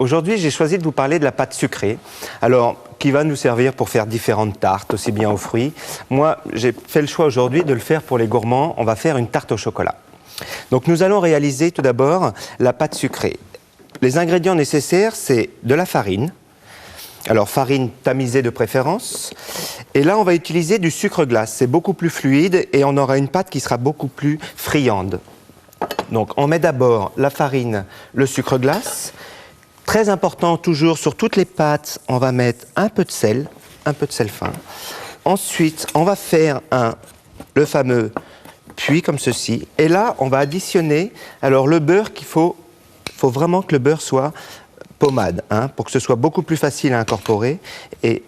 aujourd'hui, j'ai choisi de vous parler de la pâte sucrée, alors qui va nous servir pour faire différentes tartes, aussi bien aux fruits. Moi, j'ai fait le choix aujourd'hui de le faire pour les gourmands. On va faire une tarte au chocolat. Donc, nous allons réaliser tout d'abord la pâte sucrée. Les ingrédients nécessaires, c'est de la farine. Alors, farine tamisée de préférence. Et là, on va utiliser du sucre glace. C'est beaucoup plus fluide et on aura une pâte qui sera beaucoup plus friande. Donc, on met d'abord la farine, le sucre glace. Très important, toujours, sur toutes les pâtes, on va mettre un peu de sel fin. Ensuite, on va faire le fameux puits comme ceci. Et là, on va additionner, alors le beurre qu'il faut vraiment que le beurre soit pommade, pour que ce soit beaucoup plus facile à incorporer et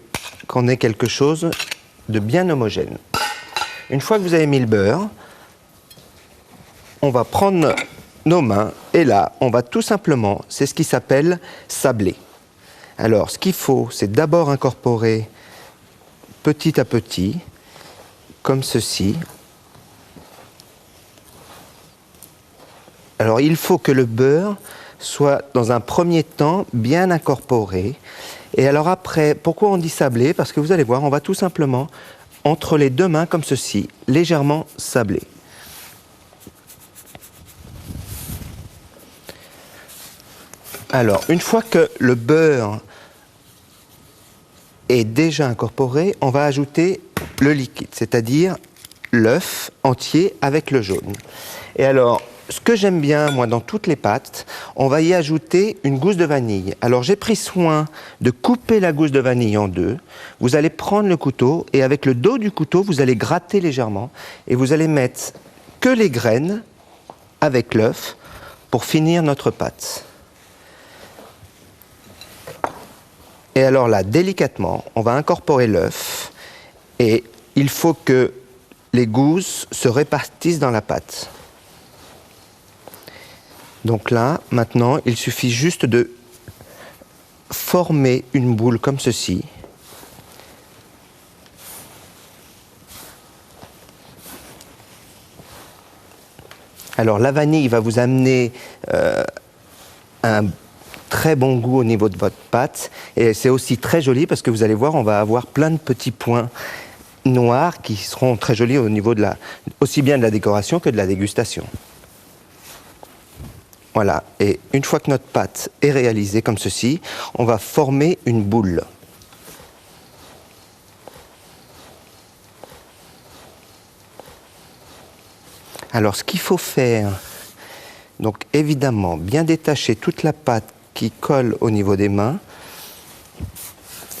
qu'on ait quelque chose de bien homogène. Une fois que vous avez mis le beurre, on va prendre nos mains et là, on va tout simplement, c'est ce qui s'appelle sabler. Alors, ce qu'il faut, c'est d'abord incorporer petit à petit, comme ceci. Alors, il faut que le beurre soit, dans un premier temps, bien incorporé. Et alors après, pourquoi on dit sabler? Parce que vous allez voir, on va tout simplement, entre les deux mains, comme ceci, légèrement sabler. Alors, une fois que le beurre est déjà incorporé, on va ajouter le liquide, c'est-à-dire l'œuf entier avec le jaune. Et alors, ce que j'aime bien, moi, dans toutes les pâtes, on va y ajouter une gousse de vanille. Alors, j'ai pris soin de couper la gousse de vanille en deux. Vous allez prendre le couteau et avec le dos du couteau, vous allez gratter légèrement et vous allez mettre que les graines avec l'œuf pour finir notre pâte. Et alors là, délicatement, on va incorporer l'œuf et il faut que les gousses se répartissent dans la pâte. Donc là, maintenant, il suffit juste de former une boule comme ceci. Alors la vanille va vous amener un très bon goût au niveau de votre pâte et c'est aussi très joli parce que vous allez voir, on va avoir plein de petits points noirs qui seront très jolis au niveau de aussi bien de la décoration que de la dégustation. Voilà, et une fois que notre pâte est réalisée comme ceci, on va former une boule. Alors ce qu'il faut faire, donc évidemment, bien détacher toute la pâte qui colle au niveau des mains,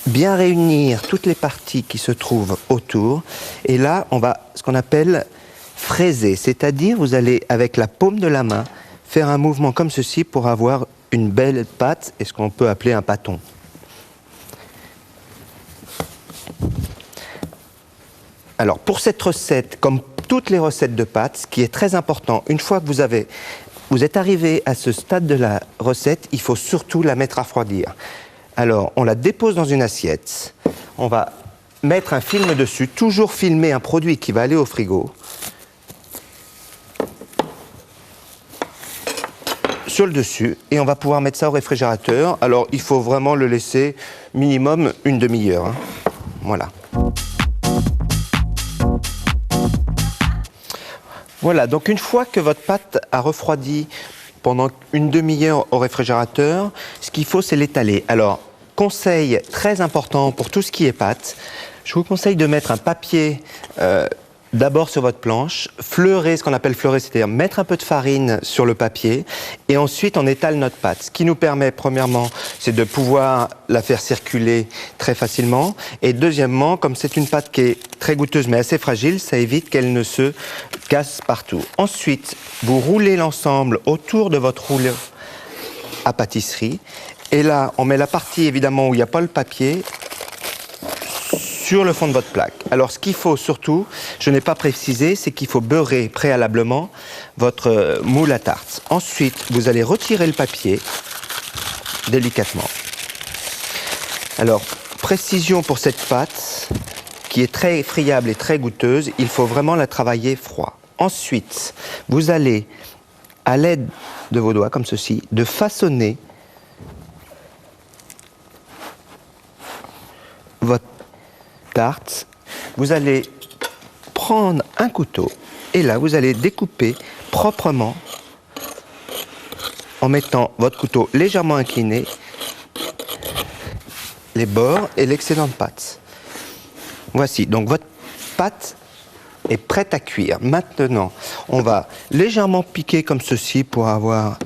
bien réunir toutes les parties qui se trouvent autour, et là on va ce qu'on appelle fraiser, c'est-à-dire vous allez avec la paume de la main faire un mouvement comme ceci pour avoir une belle pâte et ce qu'on peut appeler un pâton. Alors pour cette recette, comme toutes les recettes de pâtes, ce qui est très important, une fois que vous êtes arrivé à ce stade de la recette, il faut surtout la mettre à refroidir. Alors on la dépose dans une assiette, on va mettre un film dessus, toujours filmer un produit qui va aller au frigo. Sur le dessus et on va pouvoir mettre ça au réfrigérateur. Alors il faut vraiment le laisser minimum une demi-heure. Voilà. Voilà, donc une fois que votre pâte a refroidi pendant une demi-heure au réfrigérateur, ce qu'il faut c'est l'étaler. Alors, conseil très important pour tout ce qui est pâte, je vous conseille de mettre un papier d'abord sur votre planche, fleurer, ce qu'on appelle fleurer, c'est-à-dire mettre un peu de farine sur le papier et ensuite on étale notre pâte. Ce qui nous permet, premièrement, c'est de pouvoir la faire circuler très facilement et deuxièmement, comme c'est une pâte qui est très goûteuse mais assez fragile, ça évite qu'elle ne se casse partout. Ensuite, vous roulez l'ensemble autour de votre rouleau à pâtisserie et là, on met la partie évidemment où il n'y a pas le papier sur le fond de votre plaque. Alors ce qu'il faut surtout, je n'ai pas précisé, c'est qu'il faut beurrer préalablement votre moule à tarte. Ensuite, vous allez retirer le papier délicatement. Alors, précision pour cette pâte qui est très friable et très goûteuse, il faut vraiment la travailler froid. Ensuite, vous allez, à l'aide de vos doigts comme ceci, de façonner votre tarte, vous allez prendre un couteau et là, vous allez découper proprement en mettant votre couteau légèrement incliné les bords et l'excédent de pâte. Voici, donc votre pâte est prête à cuire. Maintenant, on va légèrement piquer comme ceci pour avoir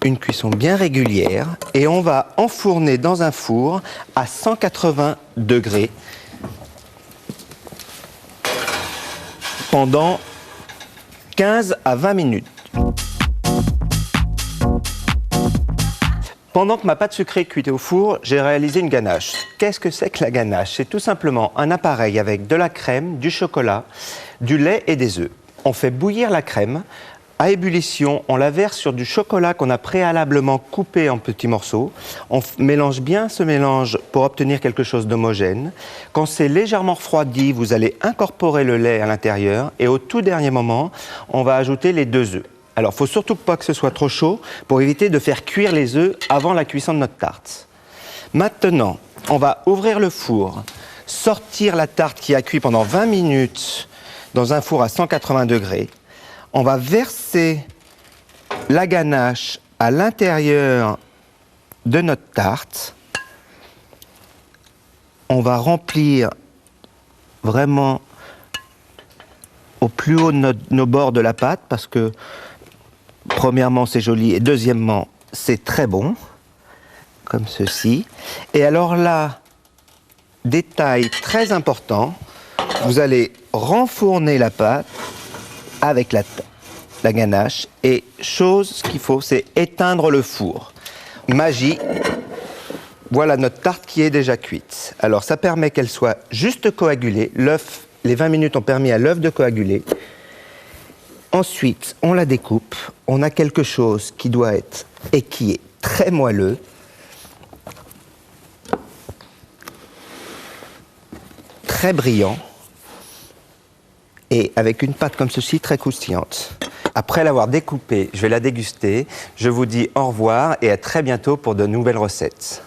une cuisson bien régulière et on va enfourner dans un four à 180 degrés pendant 15 à 20 minutes. Pendant que ma pâte sucrée cuitait au four, j'ai réalisé une ganache. Qu'est-ce que c'est que la ganache? C'est tout simplement un appareil avec de la crème, du chocolat, du lait et des œufs. On fait bouillir la crème. À ébullition, on la verse sur du chocolat qu'on a préalablement coupé en petits morceaux. On mélange bien ce mélange pour obtenir quelque chose d'homogène. Quand c'est légèrement refroidi, vous allez incorporer le lait à l'intérieur et au tout dernier moment, on va ajouter les 2 œufs. Alors, il ne faut surtout pas que ce soit trop chaud pour éviter de faire cuire les œufs avant la cuisson de notre tarte. Maintenant, on va ouvrir le four, sortir la tarte qui a cuit pendant 20 minutes dans un four à 180 degrés. On va verser la ganache à l'intérieur de notre tarte. On va remplir vraiment au plus haut de nos bords de la pâte parce que premièrement, c'est joli et deuxièmement, c'est très bon, comme ceci. Et alors là, détail très important, vous allez renfourner la pâte avec la ganache et ce qu'il faut, c'est éteindre le four. Magie, voilà notre tarte qui est déjà cuite. Alors ça permet qu'elle soit juste coagulée. L'œuf, les 20 minutes ont permis à l'œuf de coaguler. Ensuite, on la découpe. On a quelque chose qui doit être et qui est très moelleux. Très brillant. Et avec une pâte comme ceci, très croustillante. Après l'avoir découpée, je vais la déguster. Je vous dis au revoir et à très bientôt pour de nouvelles recettes.